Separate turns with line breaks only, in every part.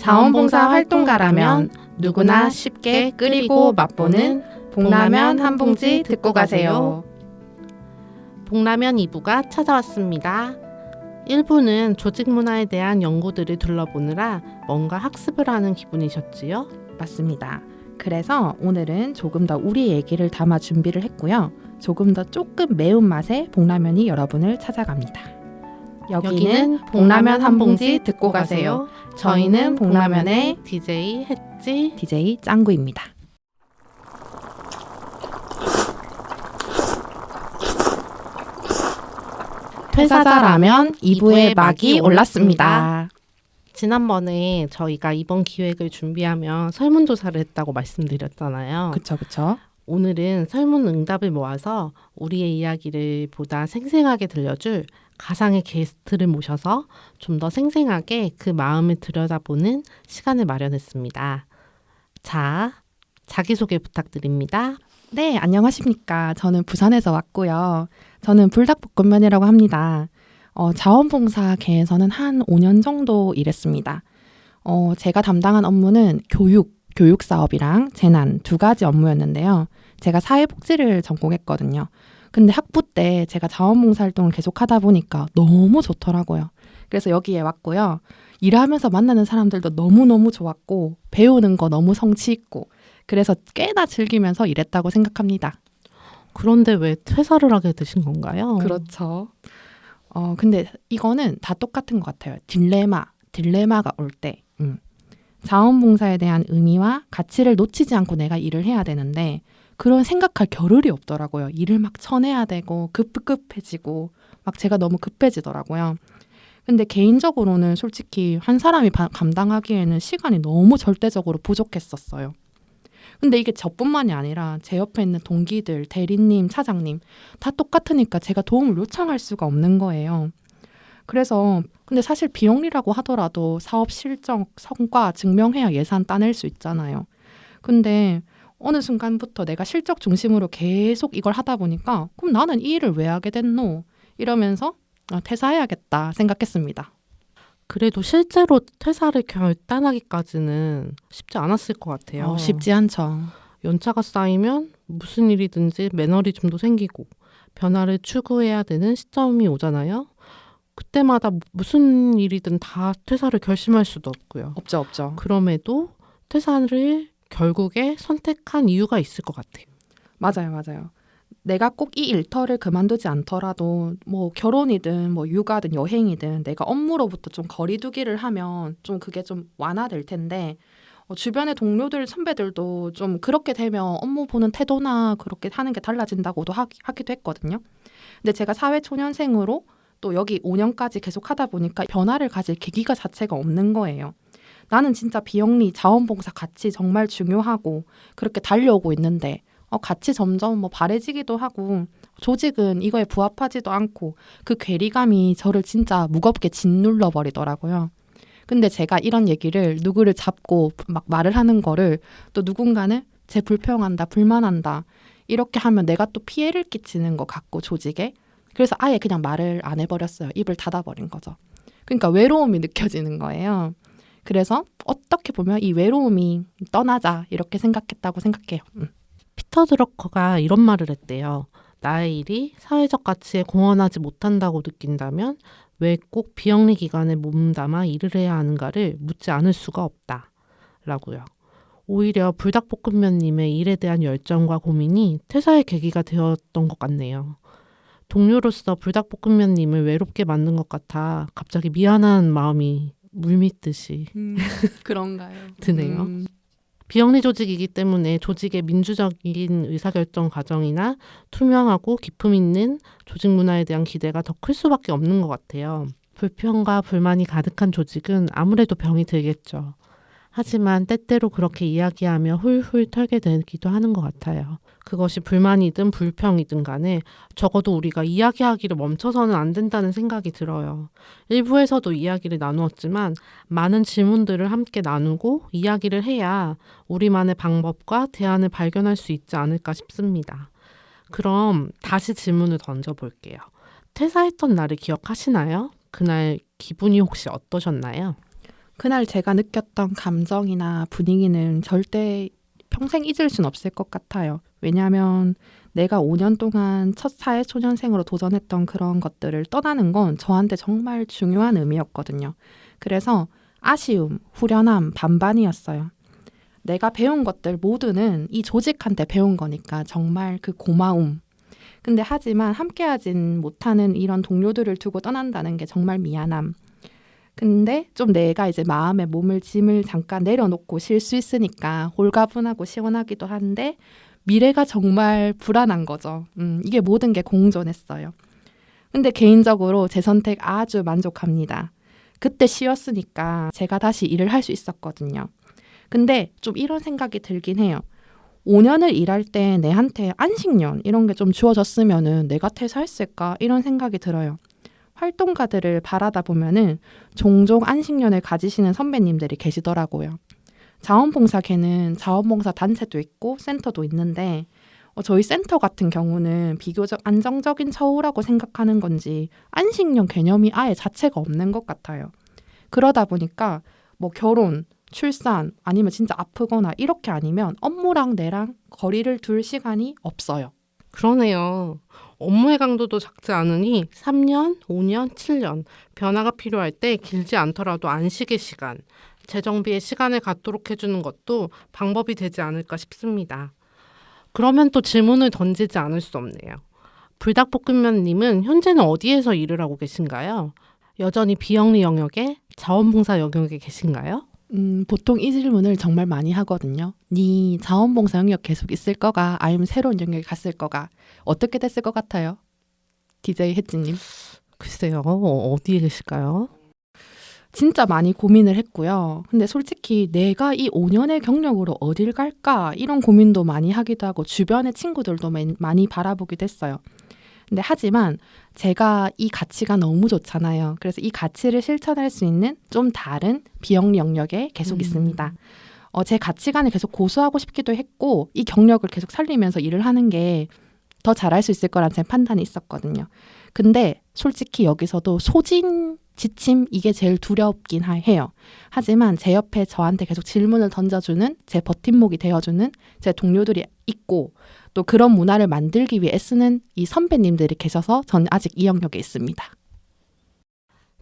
자원봉사 활동가라면 누구나 쉽게 끓이고 맛보는 봉라면 한 봉지 듣고 가세요.
봉라면 2부가 찾아왔습니다. 1부는 조직 문화에 대한 연구들을 둘러보느라 뭔가 학습을 하는 기분이셨지요?
맞습니다. 그래서 오늘은 조금 더 우리 얘기를 담아 준비를 했고요. 조금 더 조금 매운맛의 봉라면이 여러분을 찾아갑니다. 여기는 봉라면 한 봉지 듣고 가세요. 저희는 봉라면의
DJ 햇지,
DJ 짱구입니다. 퇴사자라면 2부의 막이 올랐습니다.
지난번에 저희가 이번 기획을 준비하며 설문조사를 했다고 말씀드렸잖아요.
그쵸.
오늘은 설문 응답을 모아서 우리의 이야기를 보다 생생하게 들려줄 가상의 게스트를 모셔서 좀 더 생생하게 그 마음을 들여다보는 시간을 마련했습니다. 자, 자기소개 부탁드립니다.
네, 안녕하십니까. 저는 부산에서 왔고요. 저는 불닭볶음면이라고 합니다. 자원봉사계에서는 한 5년 정도 일했습니다. 제가 담당한 업무는 교육 사업이랑 재난 두 가지 업무였는데요. 제가 사회복지를 전공했거든요. 근데 학부 때 제가 자원봉사 활동을 계속 하다 보니까 너무 좋더라고요. 그래서 여기에 왔고요. 일하면서 만나는 사람들도 너무너무 좋았고 배우는 거 너무 성취 있고 그래서 꽤나 즐기면서 일했다고 생각합니다.
그런데 왜 퇴사를 하게 되신 건가요?
그렇죠. 근데 이거는 다 똑같은 것 같아요. 딜레마가 올 때. 자원봉사에 대한 의미와 가치를 놓치지 않고 내가 일을 해야 되는데 그런 생각할 겨를이 없더라고요. 일을 막 쳐내야 되고 급해지고 막 제가 너무 급해지더라고요. 근데 개인적으로는 솔직히 한 사람이 감당하기에는 시간이 너무 절대적으로 부족했었어요. 근데 이게 저뿐만이 아니라 제 옆에 있는 동기들, 대리님, 차장님 다 똑같으니까 제가 도움을 요청할 수가 없는 거예요. 그래서 근데 사실 비영리라고 하더라도 사업 실적, 성과 증명해야 예산 따낼 수 있잖아요. 근데 어느 순간부터 내가 실적 중심으로 계속 이걸 하다 보니까 그럼 나는 이 일을 왜 하게 됐노? 이러면서 퇴사해야겠다 생각했습니다.
그래도 실제로 퇴사를 결단하기까지는 쉽지 않았을 것 같아요.
쉽지 않죠.
연차가 쌓이면 무슨 일이든지 매너리즘도 생기고 변화를 추구해야 되는 시점이 오잖아요. 그때마다 무슨 일이든 다 퇴사를 결심할 수도 없고요.
없죠.
그럼에도 퇴사를 결국에 선택한 이유가 있을 것 같아요.
맞아요. 내가 꼭 이 일터를 그만두지 않더라도 뭐 결혼이든 뭐 육아든 여행이든 내가 업무로부터 좀 거리두기를 하면 좀 그게 좀 완화될 텐데 주변의 동료들, 선배들도 좀 그렇게 되면 업무 보는 태도나 그렇게 하는 게 달라진다고도 하기도 했거든요. 근데 제가 사회초년생으로 또 여기 5년까지 계속 하다 보니까 변화를 가질 계기가 자체가 없는 거예요. 나는 진짜 비영리, 자원봉사 가치 정말 중요하고 그렇게 달려오고 있는데 가치 점점 바래지기도 하고 조직은 이거에 부합하지도 않고 그 괴리감이 저를 진짜 무겁게 짓눌러 버리더라고요. 근데 제가 이런 얘기를 누구를 잡고 막 말을 하는 거를 또 누군가는 쟤 불평한다, 불만한다 이렇게 하면 내가 또 피해를 끼치는 것 같고 조직에 그래서 아예 그냥 말을 안 해버렸어요. 입을 닫아버린 거죠. 그러니까 외로움이 느껴지는 거예요. 그래서 어떻게 보면 이 외로움이 떠나자 이렇게 생각했다고 생각해요.
피터 드러커가 이런 말을 했대요. 나의 일이 사회적 가치에 공헌하지 못한다고 느낀다면 왜 꼭 비영리 기관에 몸담아 일을 해야 하는가를 묻지 않을 수가 없다. 라고요. 오히려 불닭볶음면님의 일에 대한 열정과 고민이 퇴사의 계기가 되었던 것 같네요. 동료로서 불닭볶음면님을 외롭게 만든 것 같아 갑자기 미안한 마음이 물밀듯이
그런가요?
드네요. 비영리 조직이기 때문에 조직의 민주적인 의사결정 과정이나 투명하고 기품 있는 조직 문화에 대한 기대가 더 클 수밖에 없는 것 같아요. 불평과 불만이 가득한 조직은 아무래도 병이 들겠죠. 하지만 때때로 그렇게 이야기하며 훌훌 털게 되기도 하는 것 같아요. 그것이 불만이든 불평이든 간에 적어도 우리가 이야기하기를 멈춰서는 안 된다는 생각이 들어요. 일부에서도 이야기를 나누었지만 많은 질문들을 함께 나누고 이야기를 해야 우리만의 방법과 대안을 발견할 수 있지 않을까 싶습니다. 그럼 다시 질문을 던져볼게요. 퇴사했던 날을 기억하시나요? 그날 기분이 혹시 어떠셨나요?
그날 제가 느꼈던 감정이나 분위기는 절대 평생 잊을 순 없을 것 같아요. 왜냐하면 내가 5년 동안 첫 사회초년생으로 도전했던 그런 것들을 떠나는 건 저한테 정말 중요한 의미였거든요. 그래서 아쉬움, 후련함 반반이었어요. 내가 배운 것들 모두는 이 조직한테 배운 거니까 정말 그 고마움. 근데 하지만 함께하진 못하는 이런 동료들을 두고 떠난다는 게 정말 미안함. 근데 좀 내가 이제 마음에 짐을 잠깐 내려놓고 쉴 수 있으니까 홀가분하고 시원하기도 한데 미래가 정말 불안한 거죠. 이게 모든 게 공존했어요. 근데 개인적으로 제 선택 아주 만족합니다. 그때 쉬었으니까 제가 다시 일을 할 수 있었거든요. 근데 좀 이런 생각이 들긴 해요. 5년을 일할 때 내한테 안식년 이런 게 좀 주어졌으면은 내가 퇴사했을까 이런 생각이 들어요. 활동가들을 바라다 보면은 종종 안식년을 가지시는 선배님들이 계시더라고요. 자원봉사계는 자원봉사 단체도 있고 센터도 있는데 저희 센터 같은 경우는 비교적 안정적인 처우라고 생각하는 건지 안식년 개념이 아예 자체가 없는 것 같아요. 그러다 보니까 뭐 결혼, 출산 아니면 진짜 아프거나 이렇게 아니면 업무랑 내랑 거리를 둘 시간이 없어요.
그러네요. 업무의 강도도 작지 않으니 3년, 5년, 7년 변화가 필요할 때 길지 않더라도 안식의 시간, 재정비의 시간을 갖도록 해주는 것도 방법이 되지 않을까 싶습니다. 그러면 또 질문을 던지지 않을 수 없네요. 불닭볶음면님은 현재는 어디에서 일을 하고 계신가요? 여전히 비영리 영역에 자원봉사 영역에 계신가요?
보통 이 질문을 정말 많이 하거든요. 네 자원봉사 영역 계속 있을 거가 아니면 새로운 영역에 갔을 거가 어떻게 됐을 것 같아요? DJ 혜진님.
글쎄요. 어디에 계실까요?
진짜 많이 고민을 했고요. 근데 솔직히 내가 이 5년의 경력으로 어딜 갈까 이런 고민도 많이 하기도 하고 주변의 친구들도 많이 바라보기도 했어요. 근데 하지만 제가 이 가치가 너무 좋잖아요. 그래서 이 가치를 실천할 수 있는 좀 다른 비영리 영역에 계속 있습니다. 제 가치관을 계속 고수하고 싶기도 했고 이 경력을 계속 살리면서 일을 하는 게 더 잘할 수 있을 거라는 제 판단이 있었거든요. 근데 솔직히 여기서도 소진, 지침 이게 제일 두렵긴 해요. 하지만 제 옆에 저한테 계속 질문을 던져주는 제 버팀목이 되어주는 제 동료들이 있고 또 그런 문화를 만들기 위해 애쓰는 이 선배님들이 계셔서 저는 아직 이 영역에 있습니다.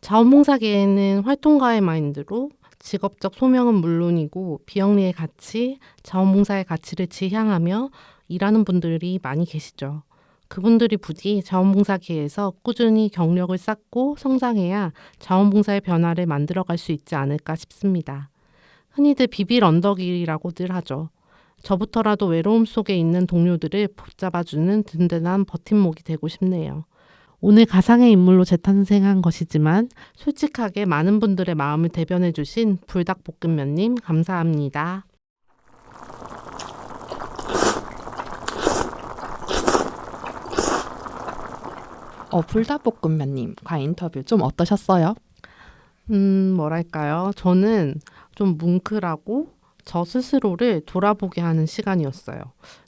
자원봉사계에는 활동가의 마인드로 직업적 소명은 물론이고 비영리의 가치, 자원봉사의 가치를 지향하며 일하는 분들이 많이 계시죠. 그분들이 부디 자원봉사계에서 꾸준히 경력을 쌓고 성장해야 자원봉사의 변화를 만들어갈 수 있지 않을까 싶습니다. 흔히들 비빌 언덕이라고들 하죠. 저부터라도 외로움 속에 있는 동료들을 붙잡아주는 든든한 버팀목이 되고 싶네요. 오늘 가상의 인물로 재탄생한 것이지만 솔직하게 많은 분들의 마음을 대변해 주신 불닭볶음면님 감사합니다.
불닭볶음면님과 인터뷰 좀 어떠셨어요?
뭐랄까요? 저는 좀 뭉클하고 저 스스로를 돌아보게 하는 시간이었어요.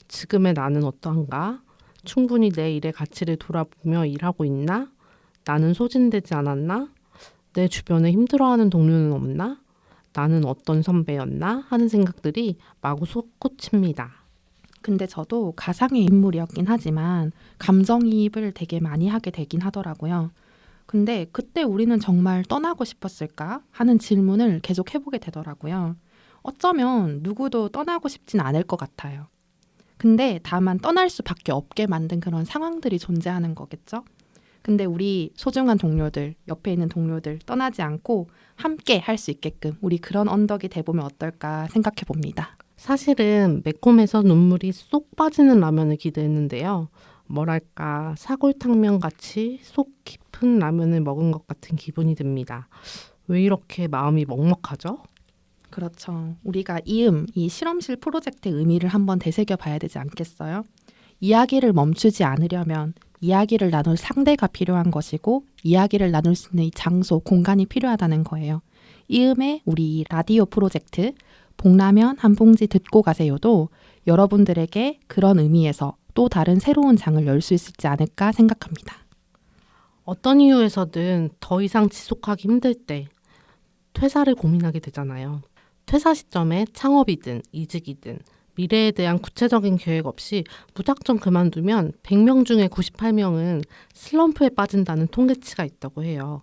지금의 나는 어떠한가? 충분히 내 일의 가치를 돌아보며 일하고 있나? 나는 소진되지 않았나? 내 주변에 힘들어하는 동료는 없나? 나는 어떤 선배였나? 하는 생각들이 마구 솟구칩니다.
근데 저도 가상의 인물이었긴 하지만 감정이입을 되게 많이 하게 되긴 하더라고요. 근데 그때 우리는 정말 떠나고 싶었을까 하는 질문을 계속 해보게 되더라고요. 어쩌면 누구도 떠나고 싶진 않을 것 같아요. 근데 다만 떠날 수밖에 없게 만든 그런 상황들이 존재하는 거겠죠? 근데 우리 소중한 동료들, 옆에 있는 동료들 떠나지 않고 함께 할 수 있게끔 우리 그런 언덕이 돼보면 어떨까 생각해 봅니다.
사실은 매콤해서 눈물이 쏙 빠지는 라면을 기대했는데요. 뭐랄까 사골탕면 같이 속 깊은 라면을 먹은 것 같은 기분이 듭니다. 왜 이렇게 마음이 먹먹하죠?
그렇죠. 우리가 이 실험실 프로젝트의 의미를 한번 되새겨 봐야 되지 않겠어요? 이야기를 멈추지 않으려면 이야기를 나눌 상대가 필요한 것이고 이야기를 나눌 수 있는 이 장소, 공간이 필요하다는 거예요. 이음에 우리 라디오 프로젝트 복라면 한 봉지 듣고 가세요도 여러분들에게 그런 의미에서 또 다른 새로운 장을 열 수 있지 않을까 생각합니다.
어떤 이유에서든 더 이상 지속하기 힘들 때 퇴사를 고민하게 되잖아요. 퇴사 시점에 창업이든 이직이든 미래에 대한 구체적인 계획 없이 무작정 그만두면 100명 중에 98명은 슬럼프에 빠진다는 통계치가 있다고 해요.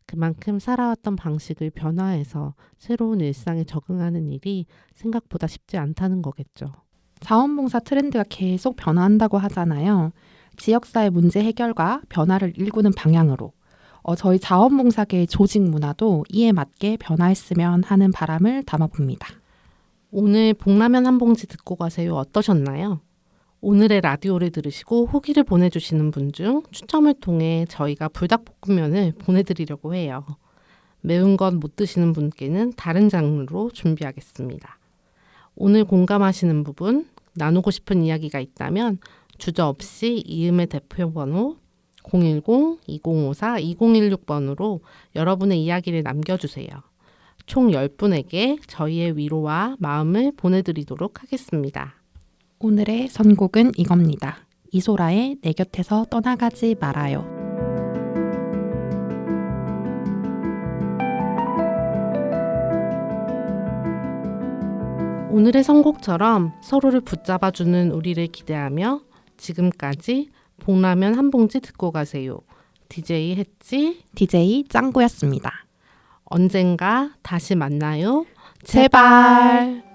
그만큼 살아왔던 방식을 변화해서 새로운 일상에 적응하는 일이 생각보다 쉽지 않다는 거겠죠.
자원봉사 트렌드가 계속 변화한다고 하잖아요. 지역사회 문제 해결과 변화를 일구는 방향으로 저희 자원봉사계의 조직 문화도 이에 맞게 변화했으면 하는 바람을 담아봅니다.
오늘 복라면 한 봉지 듣고 가세요. 어떠셨나요? 오늘의 라디오를 들으시고 후기를 보내주시는 분 중 추첨을 통해 저희가 불닭볶음면을 보내드리려고 해요. 매운 건 못 드시는 분께는 다른 장르로 준비하겠습니다. 오늘 공감하시는 부분, 나누고 싶은 이야기가 있다면 주저없이 이음의 대표번호 010-2054-2016번으로 여러분의 이야기를 남겨주세요. 총 10분에게 저희의 위로와 마음을 보내드리도록 하겠습니다.
오늘의 선곡은 이겁니다. 이소라의 내 곁에서 떠나가지 말아요.
오늘의 선곡처럼 서로를 붙잡아주는 우리를 기대하며 지금까지 복라면 한 봉지 듣고 가세요. DJ 했지?
DJ 짱구였습니다.
언젠가 다시 만나요.
제발.